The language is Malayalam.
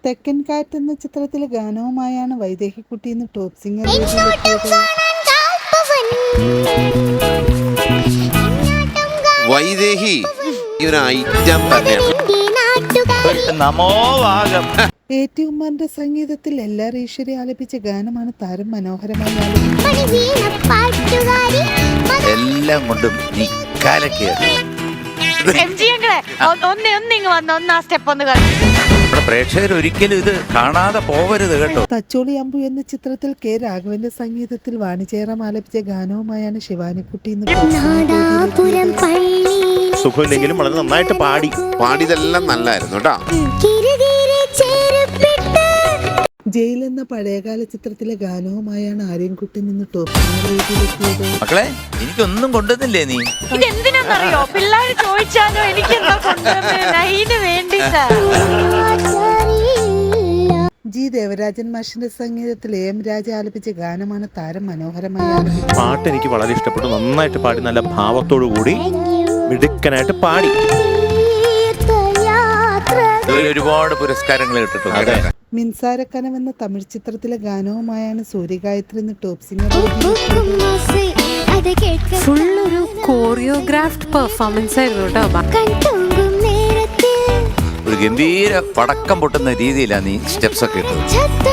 തെക്കൻ കാറ്റ് എന്ന ചിത്രത്തിലെ ഗാനവുമായാണ് വൈദേഹിക്കുട്ടി ഇന്ന് ടോപ്പ് സിംഗർ വൈദേഹി ഐറ്റം തന്നെയാണ്. A.T. ഉമ്മറിന്റെ സംഗീതത്തിൽ LR ഈശ്വരി ആലപിച്ച ഗാനമാണ് താരം മനോഹരമായി എല്ലാം കൊണ്ടും പ്രേക്ഷകർ ഒരിക്കലും ഇത് കാണാതെ പോവരുത് കേട്ടോ. തച്ചോളി അമ്പു എന്ന ചിത്രത്തിൽ K. രാഘവന്റെ സംഗീതത്തിൽ വാണിജ്യറാം ആലപിച്ച ഗാനവുമായാണ് ശിവാനിക്കുട്ടി സുഖമില്ലെങ്കിലും വളരെ നന്നായിട്ട് പാടിയതെല്ലാം നല്ലായിരുന്നു കേട്ടോ. ജയിൽ എന്ന പഴയകാല ചിത്രത്തിലെ ഗാനവുമായാണ് ആര്യൻകുട്ടി നിന്ന് ടോപ്പ് സിംഗർ. മക്കളെ എനിക്കൊന്നും കൊണ്ടുവന്നില്ലേ നീ? ഇതെന്തിനാന്നറിയോ? പിള്ളേർ ചോദിച്ചാലോ എനിക്കെന്താ വേണ്ടിട്ടാ. ജി ദേവരാജൻ മാഷിന്റെ സംഗീതത്തിൽ AM രാജ ആലപിച്ച ഗാനമാണ് താരം മനോഹരമായി ആലപിച്ചത്. പാട്ട് എനിക്ക് വളരെ ഇഷ്ടപ്പെട്ടു. നന്നായിട്ട് പാടി, നല്ല ഭാവത്തോടു കൂടി മിടുക്കനായിട്ട് പാടി. ഒരുപാട് പുരസ്കാരങ്ങൾ കിട്ടിട്ടുണ്ട്. മിൻസാരക്കനം എന്ന തമിഴ് ചിത്രത്തിലെ ഗാനവുമായാണ് സൂര്യഗായത്രി ഇന്ന് ടോപ്പ് സിംഗർ. ഫുൾ ഒരു കോറിയോഗ്രാഫ്ഡ് പെർഫോമൻസ് ആയിരുന്നു കേട്ടോ. ഒരു ഗംഭീര പടക്കം പൊട്ടുന്ന രീതിയിലാണ് നീ സ്റ്റെപ്സ് ഒക്കെ ഇട്ടത്.